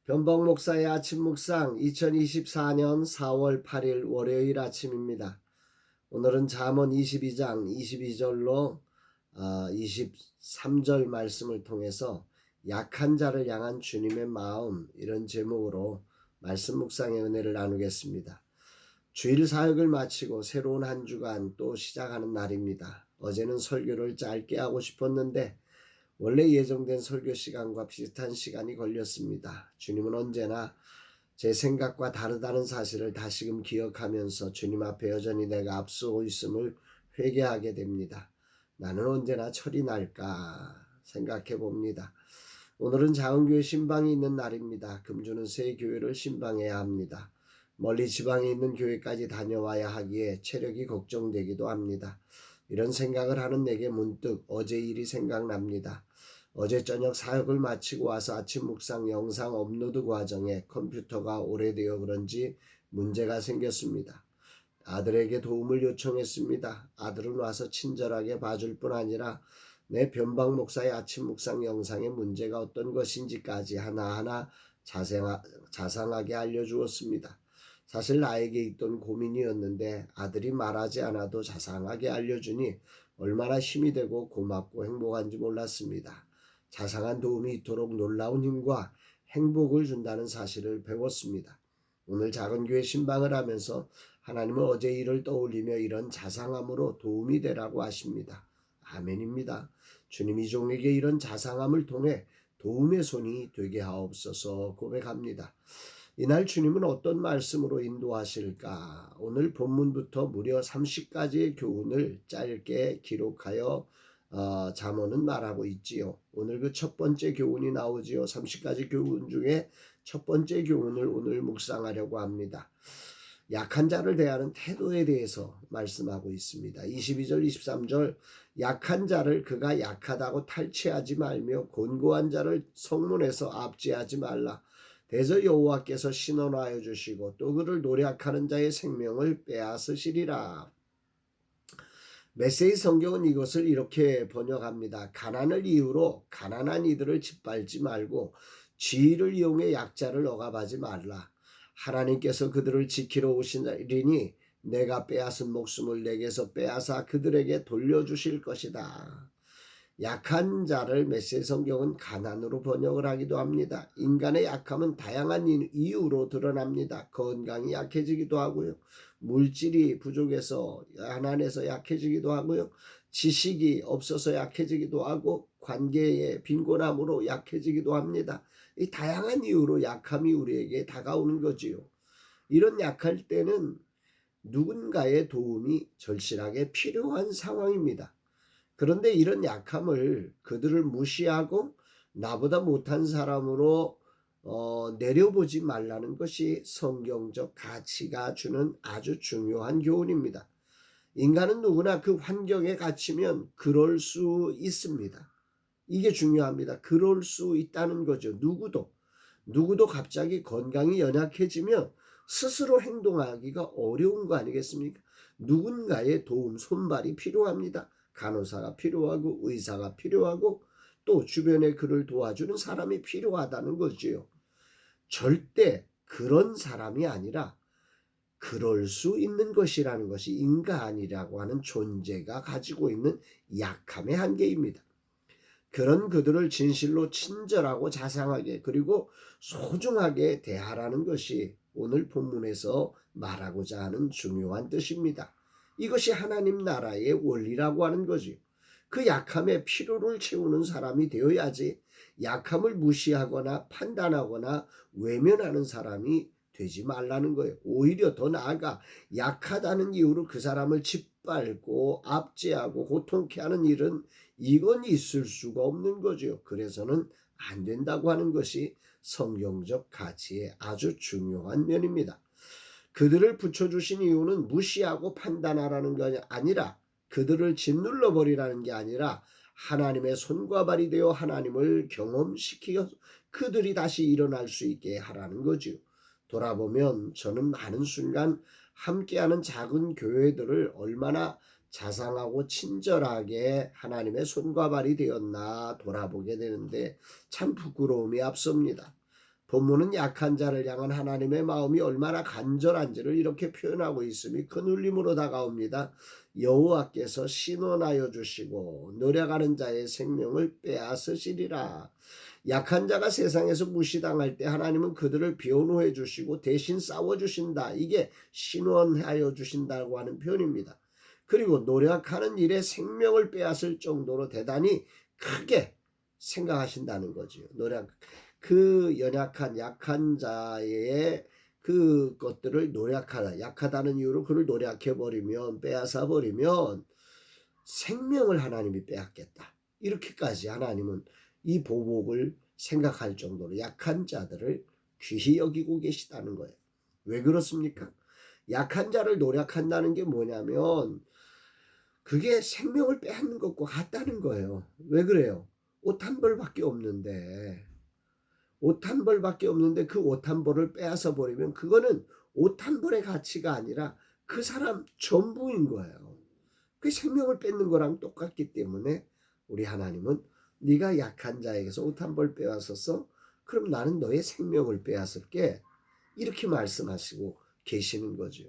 변복 목사의 아침 묵상 2024년 4월 8일 월요일 아침입니다. 오늘은 잠언 22장 22절로 23절 말씀을 통해서 약한 자를 향한 주님의 마음, 이런 제목으로 말씀 묵상의 은혜를 나누겠습니다. 주일 사역을 마치고 새로운 한 주간 또 시작하는 날입니다. 어제는 설교를 짧게 하고 싶었는데 원래 예정된 설교 시간과 비슷한 시간이 걸렸습니다. 주님은 언제나 제 생각과 다르다는 사실을 다시금 기억하면서 주님 앞에 여전히 내가 앞서고 있음을 회개하게 됩니다. 나는 언제나 철이 날까 생각해 봅니다. 오늘은 작은교회 신방이 있는 날입니다. 금주는 새 교회를 신방해야 합니다. 멀리 지방에 있는 교회까지 다녀와야 하기에 체력이 걱정되기도 합니다. 이런 생각을 하는 내게 문득 어제 일이 생각납니다. 어제 저녁 사역을 마치고 와서 아침 묵상 영상 업로드 과정에 컴퓨터가 오래되어 그런지 문제가 생겼습니다. 아들에게 도움을 요청했습니다. 아들은 와서 친절하게 봐줄 뿐 아니라 내 변방 목사의 아침 묵상 영상의 문제가 어떤 것인지까지 하나하나 자상하게 알려주었습니다. 사실 나에게 있던 고민이었는데 아들이 말하지 않아도 자상하게 알려주니 얼마나 힘이 되고 고맙고 행복한지 몰랐습니다. 자상한 도움이 이토록 놀라운 힘과 행복을 준다는 사실을 배웠습니다. 오늘 작은교회 신방을 하면서 하나님은 어제 일을 떠올리며 이런 자상함으로 도움이 되라고 하십니다. 아멘입니다. 주님이 종에게 이런 자상함을 통해 도움의 손이 되게 하옵소서 고백합니다. 이날 주님은 어떤 말씀으로 인도하실까? 오늘 본문부터 무려 30가지의 교훈을 짧게 기록하여 잠언은 말하고 있지요. 오늘 그 첫 번째 교훈이 나오지요. 30가지 교훈 중에 첫 번째 교훈을 오늘 묵상하려고 합니다. 약한 자를 대하는 태도에 대해서 말씀하고 있습니다. 22절 23절 약한 자를 그가 약하다고 탈취하지 말며 곤고한 자를 성문에서 압제하지 말라. 대저 여호와께서 신원하여 주시고 또 그를 노략하는 자의 생명을 빼앗으시리라. 메시지 성경은 이것을 이렇게 번역합니다. 가난을 이유로 가난한 이들을 짓밟지 말고 지위를 이용해 약자를 억압하지 말라. 하나님께서 그들을 지키러 오시리니 내가 빼앗은 목숨을 내게서 빼앗아 그들에게 돌려주실 것이다. 약한 자를 메시지 성경은 가난으로 번역을 하기도 합니다. 인간의 약함은 다양한 이유로 드러납니다. 건강이 약해지기도 하고요. 물질이 부족해서 가난해서 약해지기도 하고요. 지식이 없어서 약해지기도 하고 관계의 빈곤함으로 약해지기도 합니다. 이 다양한 이유로 약함이 우리에게 다가오는 거지요. 이런 약할 때는 누군가의 도움이 절실하게 필요한 상황입니다. 그런데 이런 약함을 그들을 무시하고 나보다 못한 사람으로 내려보지 말라는 것이 성경적 가치가 주는 아주 중요한 교훈입니다. 인간은 누구나 그 환경에 갇히면 그럴 수 있습니다. 이게 중요합니다. 그럴 수 있다는 거죠. 누구도 갑자기 건강이 연약해지면 스스로 행동하기가 어려운 거 아니겠습니까? 누군가의 도움, 손발이 필요합니다. 간호사가 필요하고 의사가 필요하고 또 주변에 그를 도와주는 사람이 필요하다는 거지요. 절대 그런 사람이 아니라 그럴 수 있는 것이라는 것이 인간이라고 하는 존재가 가지고 있는 약함의 한계입니다. 그런 그들을 진실로 친절하고 자상하게 그리고 소중하게 대하라는 것이 오늘 본문에서 말하고자 하는 중요한 뜻입니다. 이것이 하나님 나라의 원리라고 하는 거지. 그 약함의 필요를 채우는 사람이 되어야지 약함을 무시하거나 판단하거나 외면하는 사람이 되지 말라는 거예요. 오히려 더 나아가 약하다는 이유로 그 사람을 짓밟고 압제하고 고통케 하는 일은 이건 있을 수가 없는 거죠. 그래서는 안 된다고 하는 것이 성경적 가치의 아주 중요한 면입니다. 그들을 붙여주신 이유는 무시하고 판단하라는 게 아니라 그들을 짓눌러 버리라는 게 아니라 하나님의 손과 발이 되어 하나님을 경험시키어 그들이 다시 일어날 수 있게 하라는 거죠. 돌아보면 저는 많은 순간 함께하는 작은 교회들을 얼마나 자상하고 친절하게 하나님의 손과 발이 되었나 돌아보게 되는데 참 부끄러움이 앞섭니다. 본문은 약한 자를 향한 하나님의 마음이 얼마나 간절한지를 이렇게 표현하고 있음이 큰 울림으로 다가옵니다. 여호와께서 신원하여 주시고 노력하는 자의 생명을 빼앗으시리라. 약한 자가 세상에서 무시당할 때 하나님은 그들을 변호해 주시고 대신 싸워 주신다. 이게 신원하여 주신다고 하는 표현입니다. 그리고 노력하는 일에 생명을 빼앗을 정도로 대단히 크게 생각하신다는 거지요. 그 연약한 약한 자의 그것들을 노력하다, 약하다는 이유로 그를 노력해 버리면, 빼앗아 버리면 생명을 하나님이 빼앗겠다. 이렇게까지 하나님은 이 보복을 생각할 정도로 약한 자들을 귀히 여기고 계시다는 거예요. 왜 그렇습니까? 약한 자를 노력한다는 게 뭐냐면 그게 생명을 빼앗는 것과 같다는 거예요. 왜 그래요? 옷 한 벌밖에 없는데 옷 한 벌밖에 없는데 그 옷 한 벌을 빼앗아 버리면 그거는 옷 한 벌의 가치가 아니라 그 사람 전부인 거예요. 그 생명을 뺏는 거랑 똑같기 때문에 우리 하나님은 네가 약한 자에게서 옷 한 벌 빼앗았어? 그럼 나는 너의 생명을 빼앗을게. 이렇게 말씀하시고 계시는 거죠.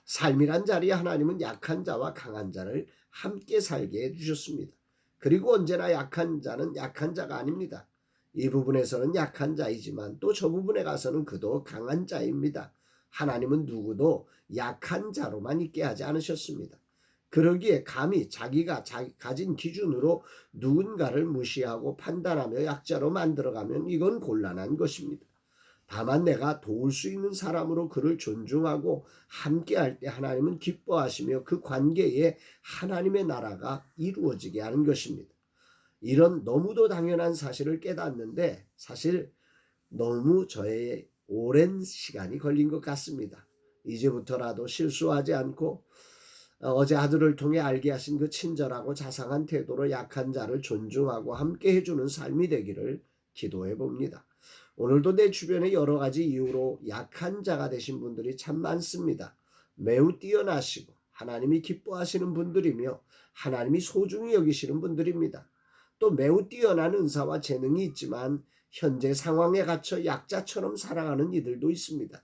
삶이란 자리에 하나님은 약한 자와 강한 자를 함께 살게 해주셨습니다. 그리고 언제나 약한 자는 약한 자가 아닙니다. 이 부분에서는 약한 자이지만 또 저 부분에 가서는 그도 강한 자입니다. 하나님은 누구도 약한 자로만 있게 하지 않으셨습니다. 그러기에 감히 자기가 가진 기준으로 누군가를 무시하고 판단하며 약자로 만들어가면 이건 곤란한 것입니다. 다만 내가 도울 수 있는 사람으로 그를 존중하고 함께할 때 하나님은 기뻐하시며 그 관계에 하나님의 나라가 이루어지게 하는 것입니다. 이런 너무도 당연한 사실을 깨닫는데 사실 너무 저의 오랜 시간이 걸린 것 같습니다. 이제부터라도 실수하지 않고 어제 아들을 통해 알게 하신 그 친절하고 자상한 태도로 약한 자를 존중하고 함께 해주는 삶이 되기를 기도해 봅니다. 오늘도 내 주변에 여러 가지 이유로 약한 자가 되신 분들이 참 많습니다. 매우 뛰어나시고 하나님이 기뻐하시는 분들이며 하나님이 소중히 여기시는 분들입니다. 또 매우 뛰어난 은사와 재능이 있지만 현재 상황에 갇혀 약자처럼 살아가는 이들도 있습니다.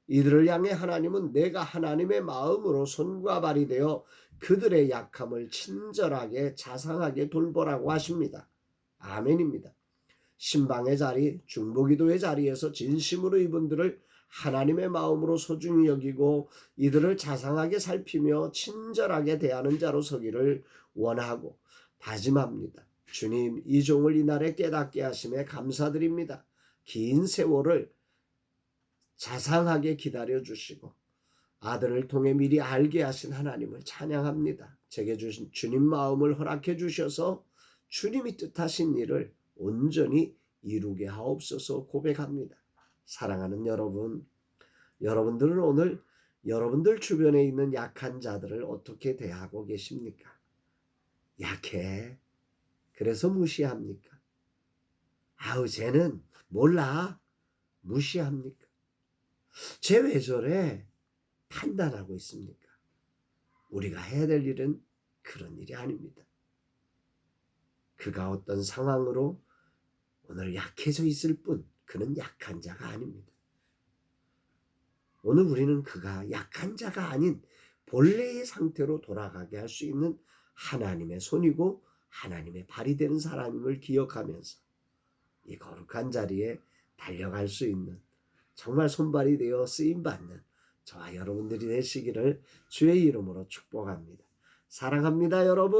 이들을 향해 하나님은 내가 하나님의 마음으로 손과 발이 되어 그들의 약함을 친절하게 자상하게 돌보라고 하십니다. 아멘입니다. 신방의 자리, 중보기도의 자리에서 진심으로 이분들을 하나님의 마음으로 소중히 여기고 이들을 자상하게 살피며 친절하게 대하는 자로 서기를 원하고 다짐합니다. 주님, 이 종을 이날에 깨닫게 하심에 감사드립니다. 긴 세월을 자상하게 기다려 주시고 아들을 통해 미리 알게 하신 하나님을 찬양합니다. 제게 주신 주님 마음을 허락해 주셔서 주님이 뜻하신 일을 온전히 이루게 하옵소서 고백합니다. 사랑하는 여러분, 여러분들은 오늘 여러분들 주변에 있는 약한 자들을 어떻게 대하고 계십니까? 약해. 그래서 무시합니까? 아우, 쟤는 몰라. 무시합니까? 쟤 왜 저래? 판단하고 있습니까? 우리가 해야 될 일은 그런 일이 아닙니다. 그가 어떤 상황으로 오늘 약해져 있을 뿐 그는 약한 자가 아닙니다. 오늘 우리는 그가 약한 자가 아닌 본래의 상태로 돌아가게 할 수 있는 하나님의 손이고 하나님의 발이 되는 사람임을 기억하면서 이 거룩한 자리에 달려갈 수 있는 정말 손발이 되어 쓰임받는 저와 여러분들이 되시기를 주의 이름으로 축복합니다. 사랑합니다, 여러분.